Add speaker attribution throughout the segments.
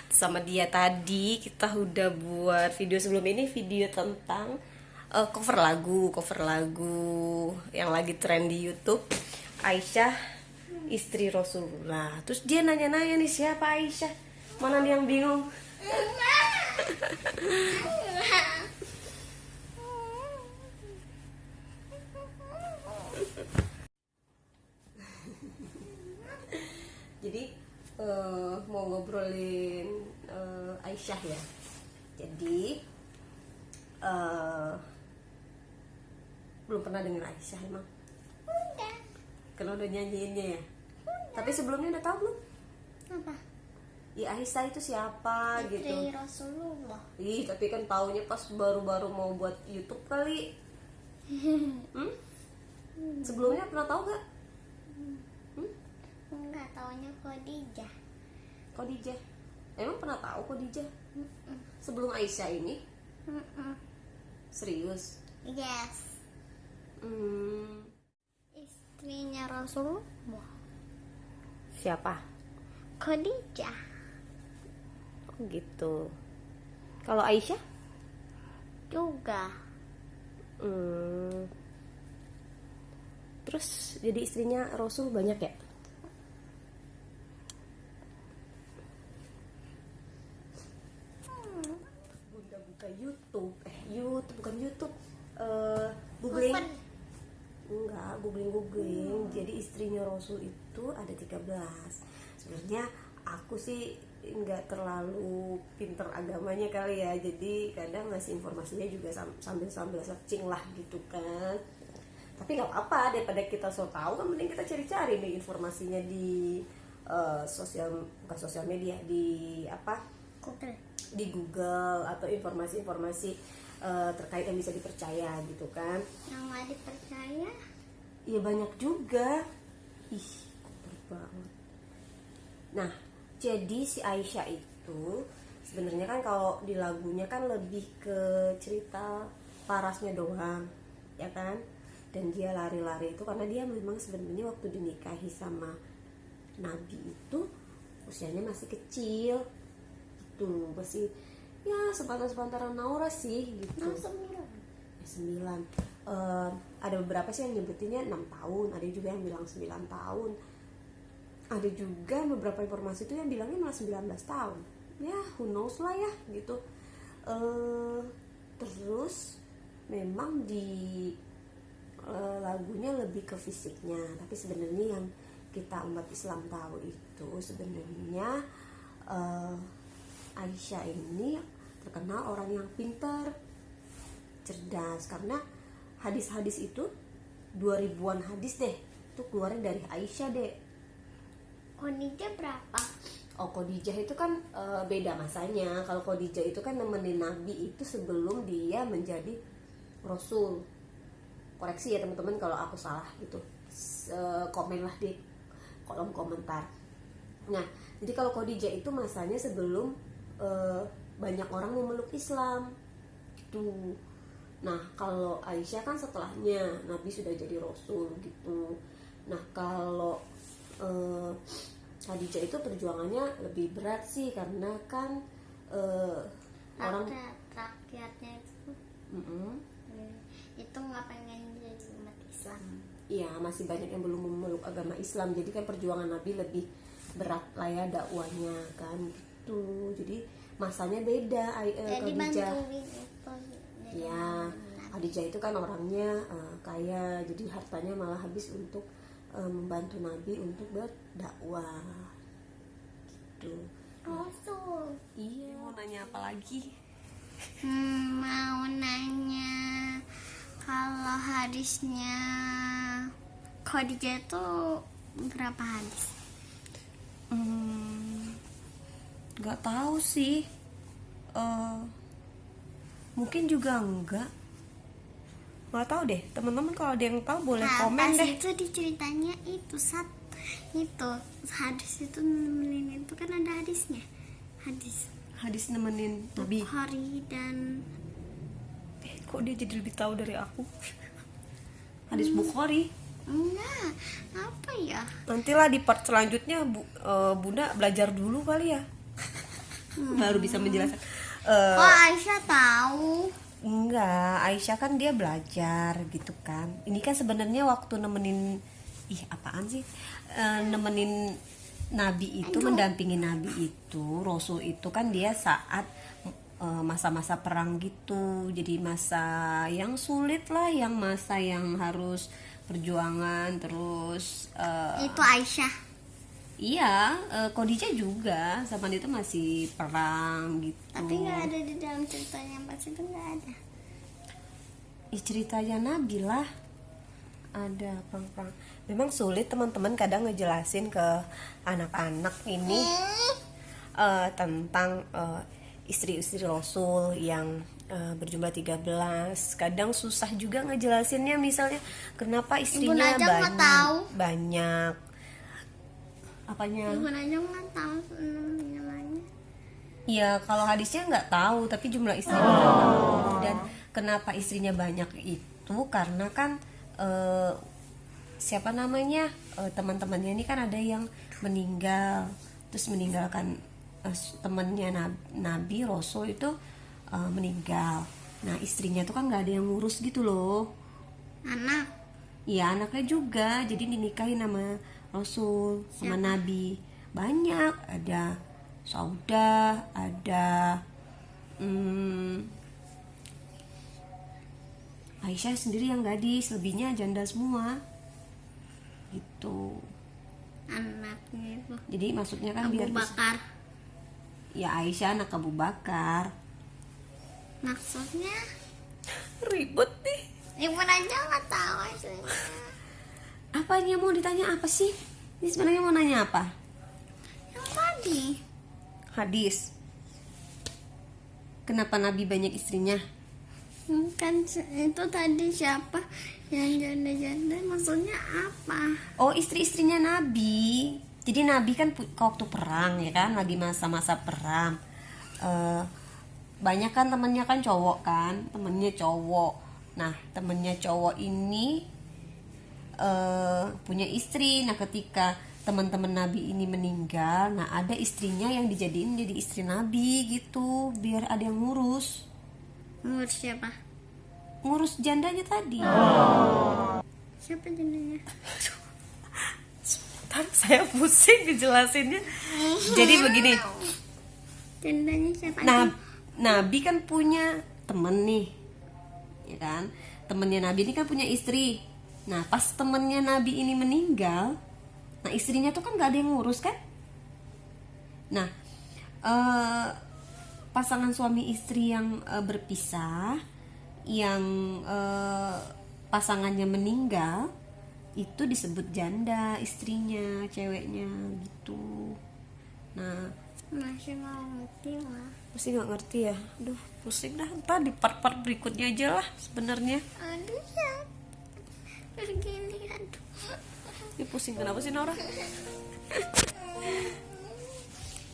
Speaker 1: Sama dia tadi kita udah buat video sebelum ini, video tentang cover lagu yang lagi tren di YouTube, Aisyah istri Rasulullah. Terus dia nanya-nanya nih, siapa Aisyah? Mana nih yang bingung? Jadi mau ngobrolin Aisyah ya. Jadi belum pernah denger Aisyah emang?
Speaker 2: Udah.
Speaker 1: Kalau udah nyanyiinnya ya. Tapi sebelumnya udah tahu belum?
Speaker 2: Apa?
Speaker 1: Ya Aisyah itu siapa gitu.
Speaker 2: Istri Rasulullah.
Speaker 1: Ih, tapi kan taunya pas baru-baru mau buat YouTube kali. Sebelumnya pernah tahu gak?
Speaker 2: Enggak, taunya Khadijah.
Speaker 1: Khadijah. Emang pernah tahu Khadijah? Sebelum Aisyah ini? Serius?
Speaker 2: Yes. Istrinya Rasulullah.
Speaker 1: Siapa?
Speaker 2: Khadijah.
Speaker 1: Oh gitu. Kalau Aisyah?
Speaker 2: Juga.
Speaker 1: Terus jadi istrinya Rasul banyak ya? Bunda buka YouTube, YouTube bukan YouTube, googling.
Speaker 2: Open.
Speaker 1: Enggak, googling. Jadi istrinya Rasul itu ada 13. Sebenarnya aku sih nggak terlalu pinter agamanya kali ya, jadi kadang ngasih informasinya juga sambil searching lah gitu kan. Tapi nggak apa-apa, daripada kita so tahu kan mending kita cari-cari nih informasinya di bukan sosial media, di apa,
Speaker 2: Google.
Speaker 1: di Google, atau informasi-informasi terkait yang bisa dipercaya gitu kan.
Speaker 2: Yang nggak dipercaya?
Speaker 1: Iya banyak juga. Ih, kotor banget. Nah, jadi si Aisyah itu sebenarnya kan kalau di lagunya kan lebih ke cerita parasnya doang, ya kan? Dan dia lari-lari itu karena dia memang sebenarnya waktu dinikahi sama Nabi itu usianya masih kecil, gitu, masih ya sepantaran Naura sih gitu. 9. Ada beberapa sih yang nyebutinnya 6 tahun, ada juga yang bilang 9 tahun. Ada juga beberapa informasi itu yang bilangnya malah 19 tahun. Ya, who knows lah ya gitu. Terus memang di lagunya lebih ke fisiknya, tapi sebenarnya yang kita umat Islam tahu itu sebenarnya Aisyah ini terkenal orang yang pintar, cerdas, karena hadis-hadis itu 2000-an hadis deh itu keluarnya dari Aisyah deh.
Speaker 2: Khadijah berapa?
Speaker 1: Oh, Khadijah itu kan beda masanya. Kalau Khadijah itu kan nemenin Nabi itu sebelum dia menjadi Rasul. Koreksi ya teman-teman kalau aku salah gitu, komen lah di kolom komentar. Nah, jadi kalau Khadijah itu masanya sebelum banyak orang memeluk Islam gitu. Nah, kalau Aisyah kan setelahnya Nabi sudah jadi Rasul gitu. Nah, kalau Khadijah itu perjuangannya lebih berat sih, karena kan orang
Speaker 2: rakyatnya itu itu nggak pengen jadi umat Islam.
Speaker 1: Iya, masih banyak yang belum memeluk agama Islam. Jadi kan perjuangan Nabi lebih berat lah ya dakwanya kan gitu. Jadi masanya beda.
Speaker 2: Jadi
Speaker 1: Khadijah
Speaker 2: bantuin itu.
Speaker 1: ya, Khadijah itu kan orangnya kaya, jadi hartanya malah habis untuk membantu Nabi untuk berdakwah gitu.
Speaker 2: Rasul.
Speaker 1: Iya, mau nanya apa lagi?
Speaker 2: Mau nanya, kalau hadisnya Khadijah itu berapa hadis?
Speaker 1: Nggak tahu sih. Mungkin juga enggak. Nggak tahu deh. Teman-teman kalau ada yang tahu boleh komen
Speaker 2: pas
Speaker 1: deh.
Speaker 2: itu diceritanya itu hadis itu nemenin itu kan ada hadisnya.
Speaker 1: Hadis nemenin Nabi.
Speaker 2: Bukhari dan
Speaker 1: Kok dia jadi lebih tahu dari aku? Hadis Bukhari.
Speaker 2: Enggak, apa ya?
Speaker 1: Nantilah di part selanjutnya Bunda belajar dulu kali ya. Baru bisa menjelaskan.
Speaker 2: Kok Aisyah tahu?
Speaker 1: Enggak, Aisyah kan dia belajar gitu kan. Ini kan sebenarnya waktu nemenin apaan sih? Nemenin Nabi itu, mendampingi Nabi itu, Rasul itu kan dia saat masa-masa perang gitu. Jadi masa yang sulit lah, yang masa yang harus perjuangan terus
Speaker 2: Itu Aisyah.
Speaker 1: iya, Khadijah juga zaman itu masih perang gitu.
Speaker 2: Tapi nggak ada di dalam ceritanya pas itu, nggak ada.
Speaker 1: Ceritanya Nabi lah ada perang-perang. Memang sulit teman-teman kadang ngejelasin ke anak-anak ini tentang istri-istri Rasul yang berjumlah 13. Kadang susah juga ngejelasinnya, misalnya kenapa istrinya
Speaker 2: Najwa nggak tahu.
Speaker 1: banyak. Apanya?
Speaker 2: Ibu Najwa nggak tahu namanya.
Speaker 1: Ya kalau hadisnya nggak tahu, tapi jumlah istrinya tahu. Dan kenapa istrinya banyak itu karena kan siapa namanya teman-temannya ini kan ada yang meninggal, terus meninggalkan temannya Nabi Rasul itu meninggal. Nah istrinya tuh kan nggak ada yang ngurus gitu loh.
Speaker 2: Anak.
Speaker 1: Iya anaknya juga, jadi dinikahin sama Rasul sama Nabi. Banyak, ada Saudah, ada Aisyah sendiri yang gadis, lebihnya janda semua gitu.
Speaker 2: Anaknya itu
Speaker 1: Jadi maksudnya kan
Speaker 2: Abu
Speaker 1: biar
Speaker 2: Bakar.
Speaker 1: ya Aisyah anak Abu Bakar.
Speaker 2: Maksudnya
Speaker 1: Ribet nih.
Speaker 2: Ibu Najwa nggak tahu aslinya.
Speaker 1: Apanya mau ditanya apa sih? Ini sebenarnya mau nanya apa?
Speaker 2: Yang tadi.
Speaker 1: Hadis. Kenapa Nabi banyak istrinya?
Speaker 2: Kan itu tadi siapa yang janda-janda, maksudnya apa?
Speaker 1: Oh istri-istrinya Nabi. Jadi Nabi kan waktu perang ya kan, lagi masa-masa perang. Banyak kan temennya kan cowok kan, temennya cowok. Nah temennya cowok ini punya istri. Nah ketika teman-teman Nabi ini meninggal, nah ada istrinya yang dijadiin jadi istri Nabi gitu, biar ada yang ngurus.
Speaker 2: Ngurus siapa?
Speaker 1: Ngurus jandanya tadi.
Speaker 2: Siapa jandanya?
Speaker 1: Sebentar, saya pusing dijelasinnya. Jadi begini.
Speaker 2: Jandanya siapa?
Speaker 1: Nabi kan punya temen nih, ya kan? Temennya Nabi ini kan punya istri. Nah pas temennya Nabi ini meninggal, nah istrinya tuh kan gak ada yang ngurus kan? Nah pasangan suami istri yang berpisah, yang pasangannya meninggal, itu disebut janda istrinya, ceweknya gitu. Nah
Speaker 2: Masih nggak ngerti lah.
Speaker 1: masih nggak ngerti ya. Aduh pusing dah, ntar di part-part berikutnya aja lah sebenarnya.
Speaker 2: Aduh ya. Begini aduh.
Speaker 1: Ini pusing kenapa sih Nora?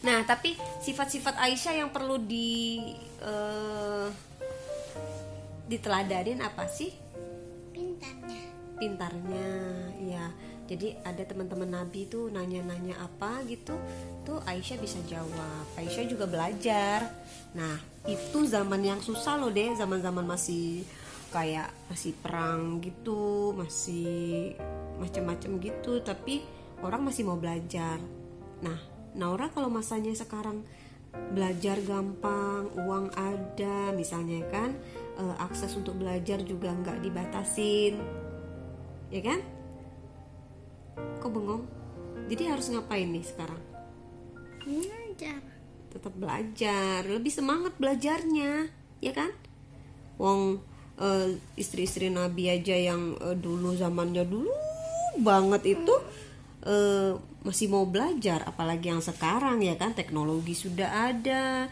Speaker 1: Nah tapi sifat-sifat Aisyah yang perlu diteladanin apa sih? Pintarnya ya. Jadi ada teman-teman Nabi tuh nanya-nanya apa gitu, tuh Aisyah bisa jawab. Aisyah juga belajar. Nah itu zaman yang susah loh deh, zaman-zaman masih kayak masih perang gitu, masih macam-macam gitu, tapi orang masih mau belajar. Nah Naura kalau masanya sekarang belajar gampang, uang ada misalnya kan, akses untuk belajar juga nggak dibatasin, ya kan? Kok bengong? Jadi harus ngapain nih sekarang?
Speaker 2: Belajar.
Speaker 1: Tetap belajar, lebih semangat belajarnya, ya kan? Wong istri-istri Nabi aja yang dulu zamannya dulu banget itu masih mau belajar, apalagi yang sekarang ya kan, teknologi sudah ada,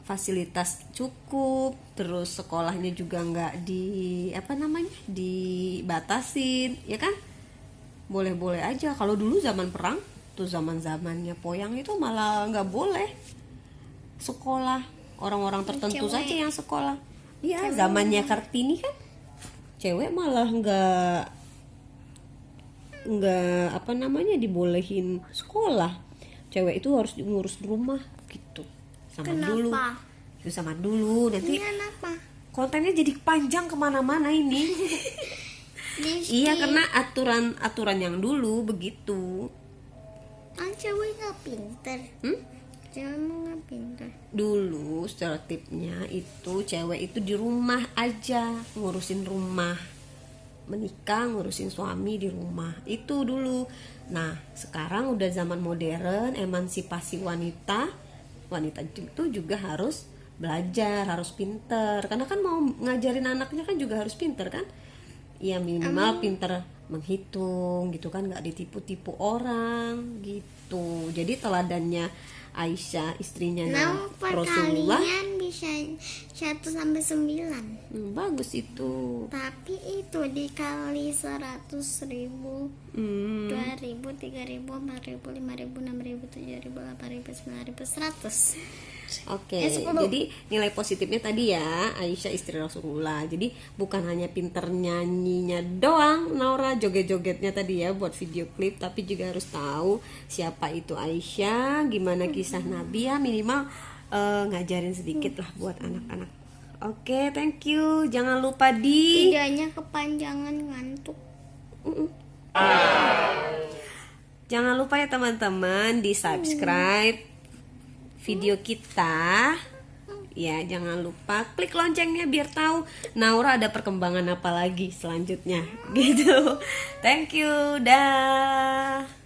Speaker 1: fasilitas cukup, terus sekolahnya juga nggak dibatasin, ya kan? Boleh-boleh aja. Kalau dulu zaman perang tuh, zaman-zamannya Poyang itu malah nggak boleh sekolah, orang-orang tertentu
Speaker 2: Cewek.
Speaker 1: saja yang sekolah. Iya, zamannya Kartini kan cewek malah nggak apa namanya dibolehin sekolah. Cewek itu harus ngurus rumah gitu. Sama dulu.
Speaker 2: Kenapa?
Speaker 1: Itu sama dulu. Nanti
Speaker 2: Kenapa?
Speaker 1: kontennya jadi panjang kemana-mana ini. Iya, karena aturan yang dulu begitu.
Speaker 2: Kan cewek nggak pinter. Cewek emang nggak pinter.
Speaker 1: Dulu stereotipnya itu cewek itu di rumah aja ngurusin rumah, menikah ngurusin suami di rumah, itu dulu. Nah sekarang udah zaman modern, emansipasi wanita itu juga harus belajar, harus pinter, karena kan mau ngajarin anaknya kan juga harus pinter kan, ya minimal pinter menghitung gitu kan, nggak ditipu-tipu orang gitu. Jadi teladannya Aisyah, istrinya Rasulullah.
Speaker 2: Perkalian bisa 1 sampai 9.
Speaker 1: Bagus itu.
Speaker 2: Tapi itu dikali 100.000, 2.000, 3.000, 4.000, 5.000, 6.000, 7.000, 8.000, 9.000, 100.
Speaker 1: Oke,
Speaker 2: 10.
Speaker 1: jadi nilai positifnya tadi ya, Aisyah istri Rasulullah. Jadi bukan hanya pinter nyanyinya doang, Naura, joget-jogetnya tadi ya buat video klip, tapi juga harus tahu siapa itu Aisyah, gimana kisah Nabi ya, minimal ngajarin sedikit lah buat anak-anak. Oke, thank you. Jangan lupa
Speaker 2: Videonya kepanjangan ngantuk.
Speaker 1: Jangan lupa ya teman-teman di subscribe video kita ya, jangan lupa klik loncengnya biar tahu Naura ada perkembangan apa lagi selanjutnya gitu. Thank you, dah.